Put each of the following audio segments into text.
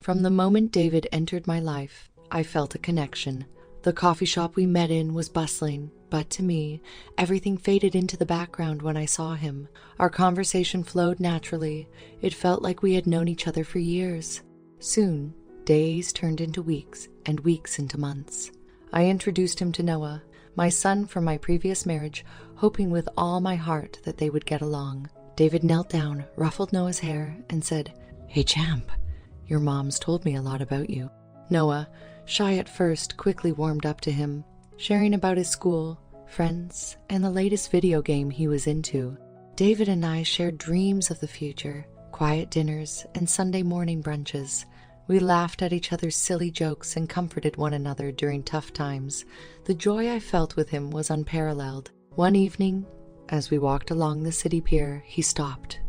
From the moment David entered my life, I felt a connection. The coffee shop we met in was bustling, but to me, everything faded into the background when I saw him. Our conversation flowed naturally. It felt like we had known each other for years. Soon, days turned into weeks, and weeks into months. I introduced him to Noah, my son from my previous marriage, hoping with all my heart that they would get along. David knelt down, ruffled Noah's hair, and said, "Hey, champ, your mom's told me a lot about you." Noah, shy at first, quickly warmed up to him, sharing about his school, friends, and the latest video game he was into. David and I shared dreams of the future, quiet dinners, and Sunday morning brunches. We laughed at each other's silly jokes and comforted one another during tough times. The joy I felt with him was unparalleled. One evening, as we walked along the city pier, he stopped,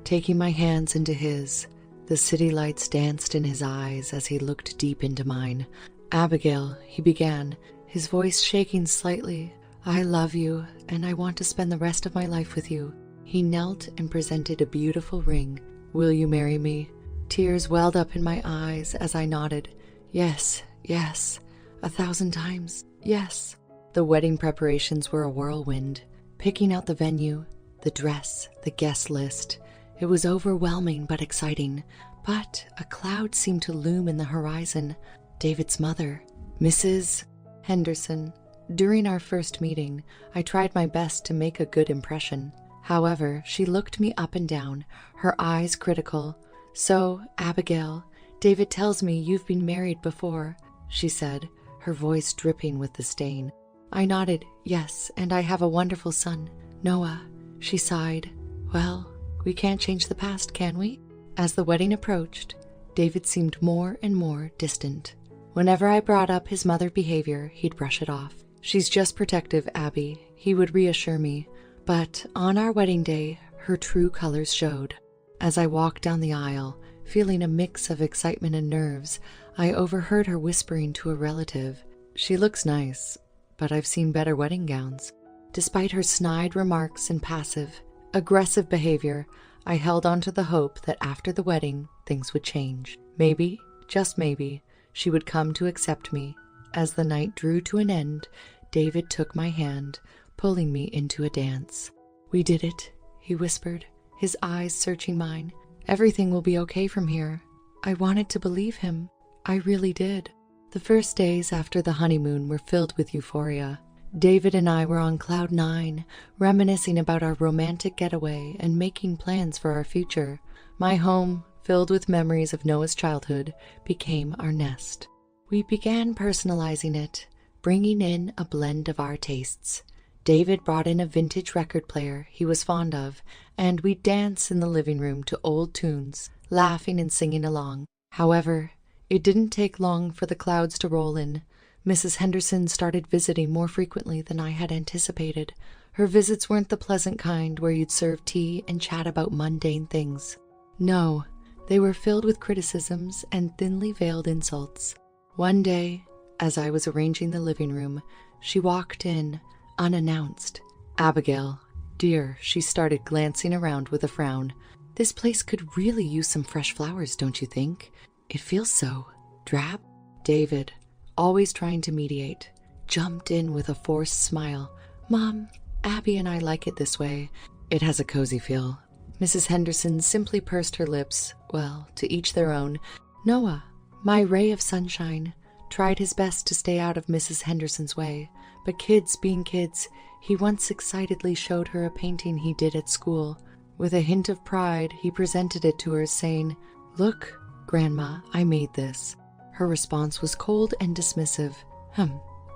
taking my hands into his. The city lights danced in his eyes as he looked deep into mine. "Abigail," he began, his voice shaking slightly, "I love you, and I want to spend the rest of my life with you." He knelt and presented a beautiful ring. "Will you marry me?" Tears welled up in my eyes as I nodded. "Yes, yes, 1,000 times, yes." The wedding preparations were a whirlwind. Picking out the venue, the dress, the guest list. It was overwhelming but exciting. But a cloud seemed to loom in the horizon. David's mother, Mrs. Henderson. During our first meeting, I tried my best to make a good impression. However, she looked me up and down, her eyes critical. "So, Abigail, David tells me you've been married before," she said, her voice dripping with disdain. I nodded, "Yes, and I have a wonderful son, Noah." She sighed. "Well, we can't change the past, can we?" As the wedding approached, David seemed more and more distant. Whenever I brought up his mother's behavior, he'd brush it off. "She's just protective, Abby," he would reassure me. But on our wedding day, her true colors showed. As I walked down the aisle, feeling a mix of excitement and nerves, I overheard her whispering to a relative, "She looks nice, but I've seen better wedding gowns." Despite her snide remarks and passive, aggressive behavior, I held on to the hope that after the wedding, things would change. Maybe, just maybe, she would come to accept me. As the night drew to an end, David took my hand, pulling me into a dance. "We did it," he whispered, his eyes searching mine. "Everything will be okay from here." I wanted to believe him. I really did. The first days after the honeymoon were filled with euphoria. David and I were on cloud 9, reminiscing about our romantic getaway and making plans for our future. My home, filled with memories of Noah's childhood, became our nest. We began personalizing it, bringing in a blend of our tastes. David brought in a vintage record player he was fond of, and we'd dance in the living room to old tunes, laughing and singing along. However, it didn't take long for the clouds to roll in. Mrs. Henderson started visiting more frequently than I had anticipated. Her visits weren't the pleasant kind where you'd serve tea and chat about mundane things. No, they were filled with criticisms and thinly veiled insults. One day, as I was arranging the living room, she walked in, unannounced. "Abigail, dear," she started, glancing around with a frown. "This place could really use some fresh flowers, don't you think? It feels so drab." David, always trying to mediate, jumped in with a forced smile. "Mom, Abby and I like it this way. It has a cozy feel." Mrs. Henderson simply pursed her lips. Well, to each their own. Noah, my ray of sunshine, tried his best to stay out of Mrs. Henderson's way. But kids being kids, he once excitedly showed her a painting he did at school. With a hint of pride, he presented it to her, saying, "Look, Grandma, I made this." Her response was cold and dismissive.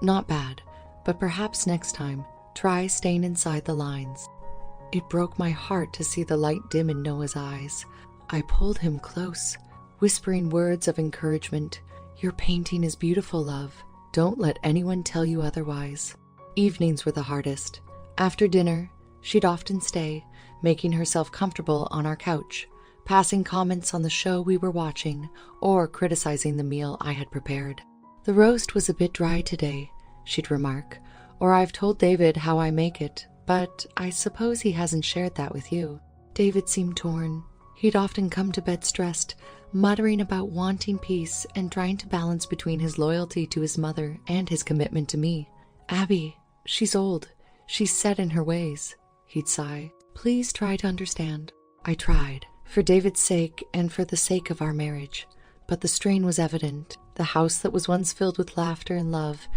Not bad, but perhaps next time, try staying inside the lines." It broke my heart to see the light dim in Noah's eyes. I pulled him close, whispering words of encouragement. "Your painting is beautiful, love. Don't let anyone tell you otherwise." Evenings were the hardest. After dinner, she'd often stay, making herself comfortable on our couch, passing comments on the show we were watching, or criticizing the meal I had prepared. "The roast was a bit dry today," she'd remark, or "I've told David how I make it, but I suppose he hasn't shared that with you." David seemed torn. He'd often come to bed stressed, muttering about wanting peace and trying to balance between his loyalty to his mother and his commitment to me. "Abby, she's old. She's set in her ways," he'd sigh. "Please try to understand." I tried, for David's sake and for the sake of our marriage. But the strain was evident. The house that was once filled with laughter and love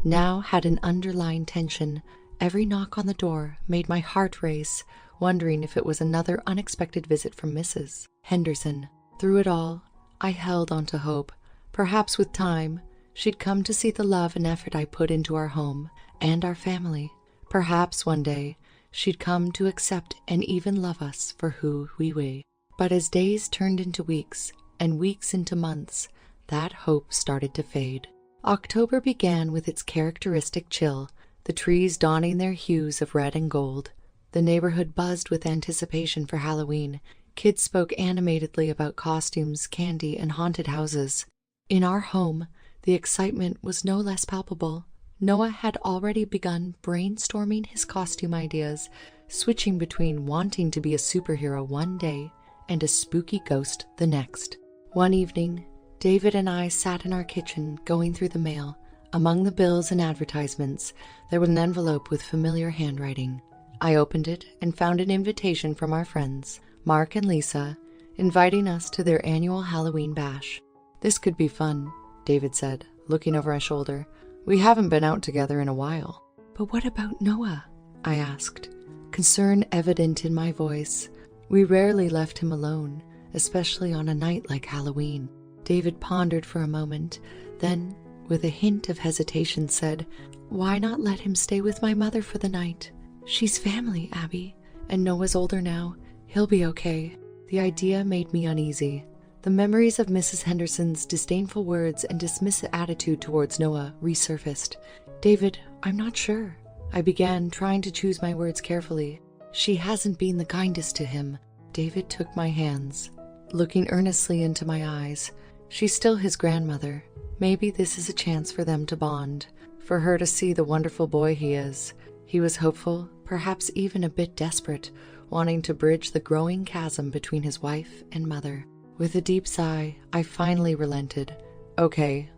now had an underlying tension. Every knock on the door made my heart race, wondering if it was another unexpected visit from Mrs. Henderson. Through it all, I held on to hope. Perhaps with time, she'd come to see the love and effort I put into our home and our family. Perhaps one day, she'd come to accept and even love us for who we were. But as days turned into weeks, and weeks into months, that hope started to fade. October began with its characteristic chill, the trees donning their hues of red and gold. The neighborhood buzzed with anticipation for Halloween. Kids spoke animatedly about costumes, candy, and haunted houses. In our home, the excitement was no less palpable. Noah had already begun brainstorming his costume ideas, switching between wanting to be a superhero one day and a spooky ghost the next. One evening, David and I sat in our kitchen going through the mail. Among the bills and advertisements, there was an envelope with familiar handwriting. I opened it and found an invitation from our friends, Mark and Lisa, inviting us to their annual Halloween bash. "This could be fun," David said, looking over our shoulder. "We haven't been out together in a while." "But what about Noah?" I asked, concern evident in my voice. We rarely left him alone, especially on a night like Halloween. David pondered for a moment, then, with a hint of hesitation, said, "Why not let him stay with my mother for the night? She's family, Abby, and Noah's older now. He'll be okay." The idea made me uneasy. The memories of Mrs. Henderson's disdainful words and dismissive attitude towards Noah resurfaced. "David, I'm not sure." I began, trying to choose my words carefully. "She hasn't been the kindest to him." David took my hands, looking earnestly into my eyes. "She's still his grandmother. Maybe this is a chance for them to bond, for her to see the wonderful boy he is." He was hopeful, perhaps even a bit desperate, wanting to bridge the growing chasm between his wife and mother. With a deep sigh, I finally relented. "Okay,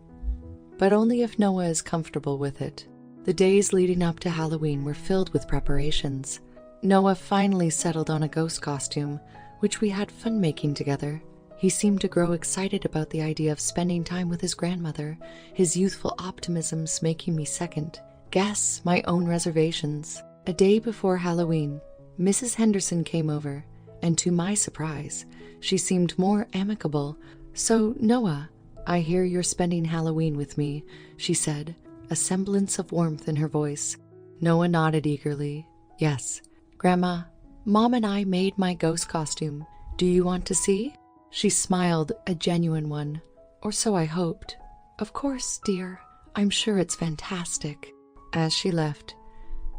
but only if Noah is comfortable with it." The days leading up to Halloween were filled with preparations. Noah finally settled on a ghost costume, which we had fun making together. He seemed to grow excited about the idea of spending time with his grandmother, his youthful optimisms making me second guess my own reservations. A day before Halloween, Mrs. Henderson came over, and to my surprise, she seemed more amicable. "So, Noah, I hear you're spending Halloween with me," she said, a semblance of warmth in her voice. Noah nodded eagerly. "Yes. Grandma, Mom and I made my ghost costume. Do you want to see?" She smiled, a genuine one. Or so I hoped. "Of course, dear. I'm sure it's fantastic." As she left,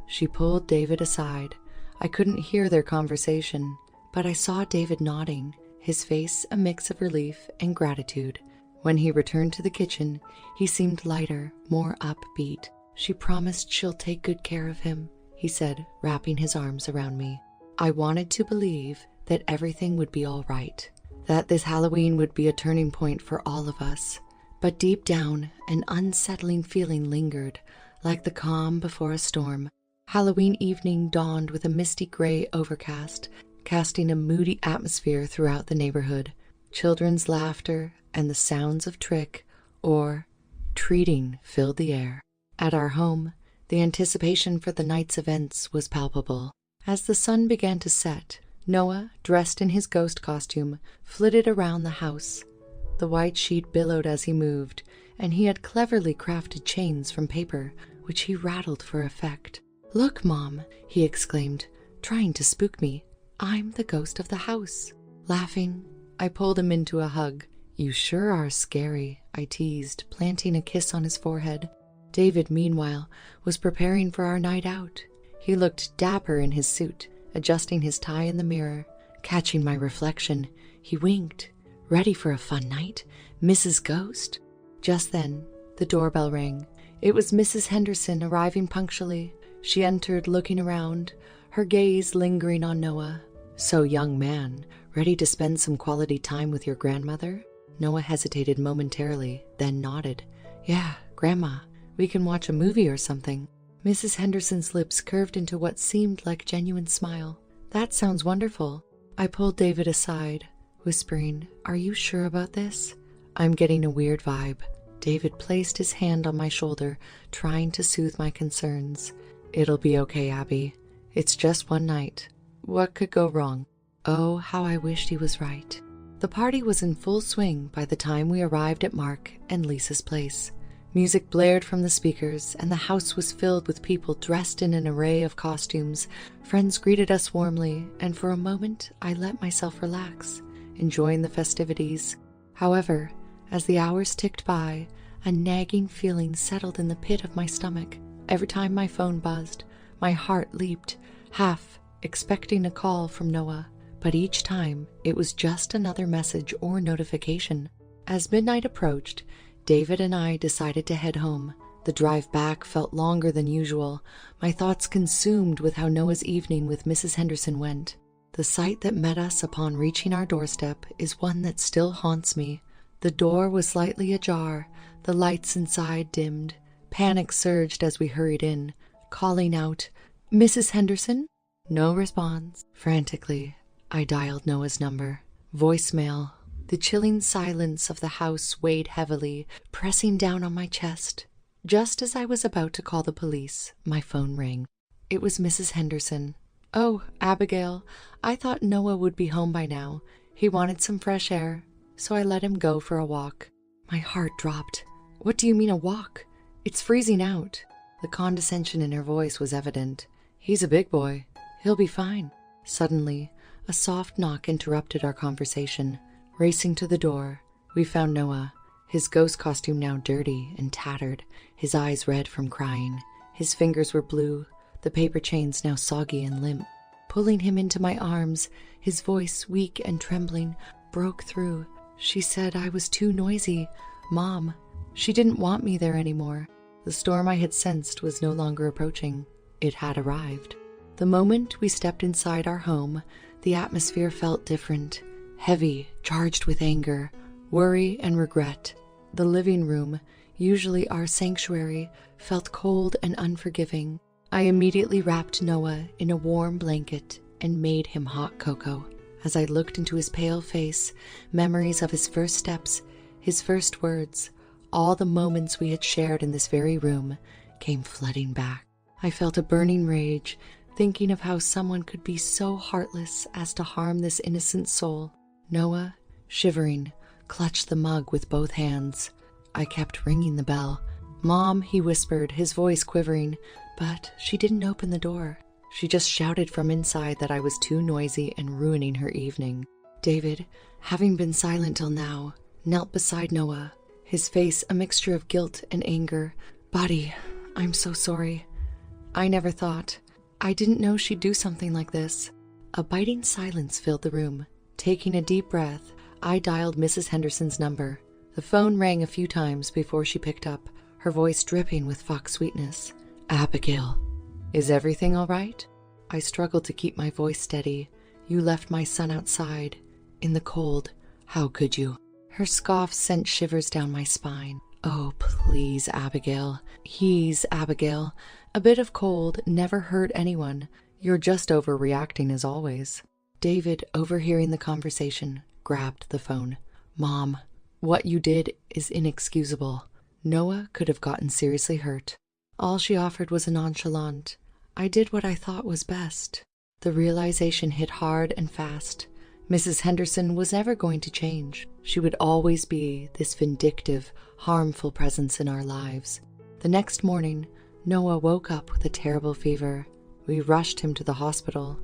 she pulled David aside. I couldn't hear their conversation, but I saw David nodding, his face a mix of relief and gratitude. When he returned to the kitchen, he seemed lighter, more upbeat. "She promised she'll take good care of him," he said, wrapping his arms around me. I wanted to believe that everything would be all right, that this Halloween would be a turning point for all of us. But deep down, an unsettling feeling lingered, like the calm before a storm. Halloween evening dawned with a misty gray overcast, casting a moody atmosphere throughout the neighborhood. Children's laughter and the sounds of trick or treating filled the air. At our home, the anticipation for the night's events was palpable. As the sun began to set, Noah, dressed in his ghost costume, flitted around the house. The white sheet billowed as he moved, and he had cleverly crafted chains from paper, which he rattled for effect. "Look, Mom," he exclaimed, trying to spook me. "I'm the ghost of the house." Laughing, I pulled him into a hug. "You sure are scary," I teased, planting a kiss on his forehead. David, meanwhile, was preparing for our night out. He looked dapper in his suit, adjusting his tie in the mirror. Catching my reflection, he winked. "Ready for a fun night, Mrs. Ghost?" Just then, the doorbell rang. It was Mrs. Henderson arriving punctually. She entered looking around, her gaze lingering on Noah. So, young man, ready to spend some quality time with your grandmother? Noah hesitated momentarily, then nodded. Yeah, Grandma, we can watch a movie or something. Mrs. Henderson's lips curved into what seemed like a genuine smile. That sounds wonderful. I pulled David aside, whispering, Are you sure about this? I'm getting a weird vibe. David placed his hand on my shoulder, trying to soothe my concerns. It'll be okay, Abby. It's just one night. What could go wrong? Oh, how I wished he was right. The party was in full swing by the time we arrived at Mark and Lisa's place. Music blared from the speakers, and the house was filled with people dressed in an array of costumes. Friends greeted us warmly, and for a moment I let myself relax, enjoying the festivities. However, as the hours ticked by, a nagging feeling settled in the pit of my stomach. Every time my phone buzzed, my heart leaped, half expecting a call from Noah. But each time, it was just another message or notification. As midnight approached, David and I decided to head home. The drive back felt longer than usual, my thoughts consumed with how Noah's evening with Mrs. Henderson went. The sight that met us upon reaching our doorstep is one that still haunts me. The door was slightly ajar, the lights inside dimmed. Panic surged as we hurried in, calling out, Mrs. Henderson? No response. Frantically, I dialed Noah's number. Voicemail. The chilling silence of the house weighed heavily, pressing down on my chest. Just as I was about to call the police, my phone rang. It was Mrs. Henderson. Oh, Abigail, I thought Noah would be home by now. He wanted some fresh air, so I let him go for a walk. My heart dropped. What do you mean a walk? It's freezing out. The condescension in her voice was evident. He's a big boy. He'll be fine. Suddenly, a soft knock interrupted our conversation. Racing to the door, we found Noah, his ghost costume now dirty and tattered, his eyes red from crying. His fingers were blue, the paper chains now soggy and limp. Pulling him into my arms, his voice, weak and trembling, broke through. She said I was too noisy. Mom, she didn't want me there anymore. The storm I had sensed was no longer approaching. It had arrived. The moment we stepped inside our home, the atmosphere felt different, heavy, charged with anger, worry, and regret. The living room, usually our sanctuary, felt cold and unforgiving. I immediately wrapped Noah in a warm blanket and made him hot cocoa. As I looked into his pale face, memories of his first steps, his first words, all the moments we had shared in this very room, came flooding back. I felt a burning rage, thinking of how someone could be so heartless as to harm this innocent soul. Noah, shivering, clutched the mug with both hands. I kept ringing the bell. Mom, he whispered, his voice quivering, but she didn't open the door. She just shouted from inside that I was too noisy and ruining her evening. David, having been silent till now, knelt beside Noah, his face a mixture of guilt and anger. Buddy, I'm so sorry. I never thought. I didn't know she'd do something like this. A biting silence filled the room. Taking a deep breath, I dialed Mrs. Henderson's number. The phone rang a few times before she picked up, her voice dripping with fox sweetness. Abigail, is everything all right? I struggled to keep my voice steady. You left my son outside, in the cold. How could you? Her scoff sent shivers down my spine. Oh, please, Abigail. Ease, Abigail. A bit of cold never hurt anyone. You're just overreacting as always. David, overhearing the conversation, grabbed the phone. Mom, what you did is inexcusable. Noah could have gotten seriously hurt. All she offered was a nonchalant, I did what I thought was best. The realization hit hard and fast. Mrs. Henderson was never going to change. She would always be this vindictive, harmful presence in our lives. The next morning, Noah woke up with a terrible fever. We rushed him to the hospital.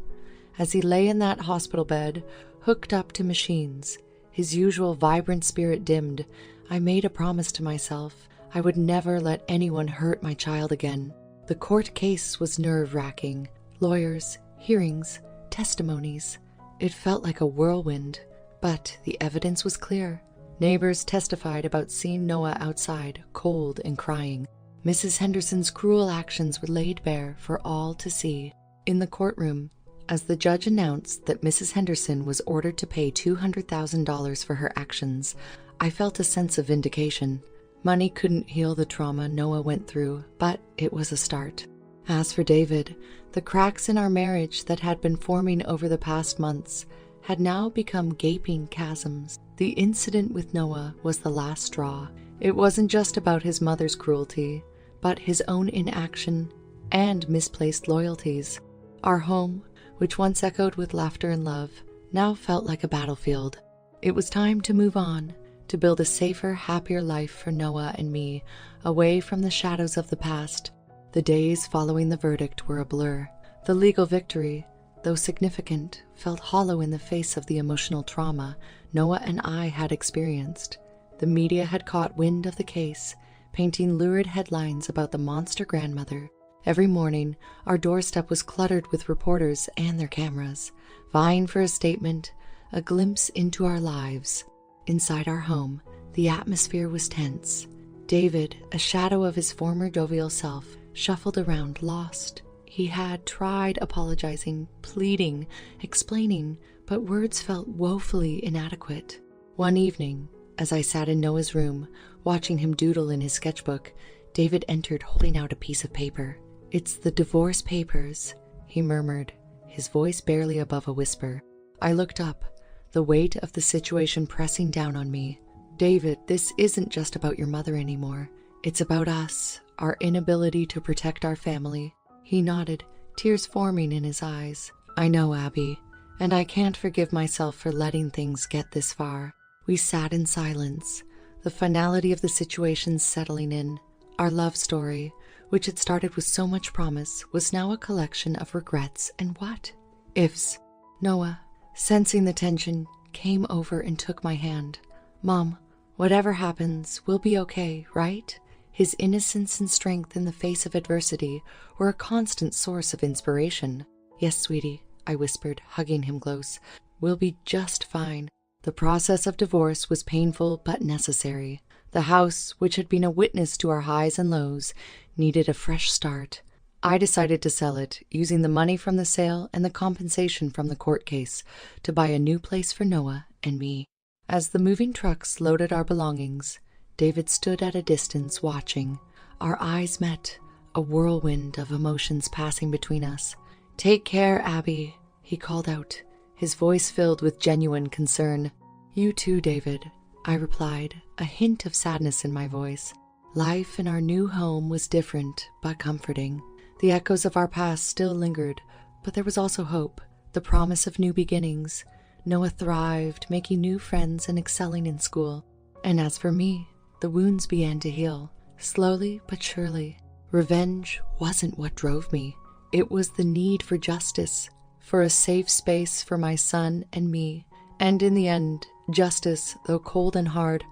As he lay in that hospital bed, hooked up to machines, his usual vibrant spirit dimmed, I made a promise to myself I would never let anyone hurt my child again. The court case was nerve-wracking. Lawyers, hearings, testimonies. It felt like a whirlwind, but the evidence was clear. Neighbors testified about seeing Noah outside, cold and crying. Mrs. Henderson's cruel actions were laid bare for all to see. In the courtroom, As the judge announced that Mrs. Henderson was ordered to pay $200,000 for her actions, I felt a sense of vindication. Money couldn't heal the trauma Noah went through, but it was a start. As for David, the cracks in our marriage that had been forming over the past months had now become gaping chasms. The incident with Noah was the last straw. It wasn't just about his mother's cruelty, but his own inaction and misplaced loyalties. Our home, which once echoed with laughter and love, now felt like a battlefield. It was time to move on, to build a safer, happier life for Noah and me, away from the shadows of the past. The days following the verdict were a blur. The legal victory, though significant, felt hollow in the face of the emotional trauma Noah and I had experienced. The media had caught wind of the case, painting lurid headlines about the monster grandmother. Every morning, our doorstep was cluttered with reporters and their cameras, vying for a statement, a glimpse into our lives. Inside our home, the atmosphere was tense. David, a shadow of his former jovial self, shuffled around lost. He had tried apologizing, pleading, explaining, but words felt woefully inadequate. One evening, as I sat in Noah's room, watching him doodle in his sketchbook, David entered holding out a piece of paper. "It's the divorce papers," he murmured, his voice barely above a whisper. I looked up, the weight of the situation pressing down on me. "David, this isn't just about your mother anymore. It's about us, our inability to protect our family." He nodded, tears forming in his eyes. "I know, Abby, and I can't forgive myself for letting things get this far." We sat in silence, the finality of the situation settling in. Our love story, which had started with so much promise, was now a collection of regrets and what-ifs. Noah, sensing the tension, came over and took my hand. "Mom, whatever happens, we'll be okay, right?" His innocence and strength in the face of adversity were a constant source of inspiration. "Yes, sweetie," I whispered, hugging him close. "We'll be just fine." The process of divorce was painful but necessary. The house, which had been a witness to our highs and lows, needed a fresh start. I decided to sell it, using the money from the sale and the compensation from the court case to buy a new place for Noah and me. As the moving trucks loaded our belongings, David stood at a distance watching. Our eyes met, a whirlwind of emotions passing between us. "Take care, Abby," he called out, his voice filled with genuine concern. "You too, David," I replied, a hint of sadness in my voice. Life in our new home was different but comforting. The echoes of our past still lingered, but there was also hope, the promise of new beginnings. Noah thrived, making new friends and excelling in school. And as for me, the wounds began to heal, slowly but surely. Revenge wasn't what drove me. It was the need for justice, for a safe space for my son and me. And in the end, justice, though cold and hard,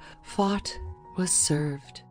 was served.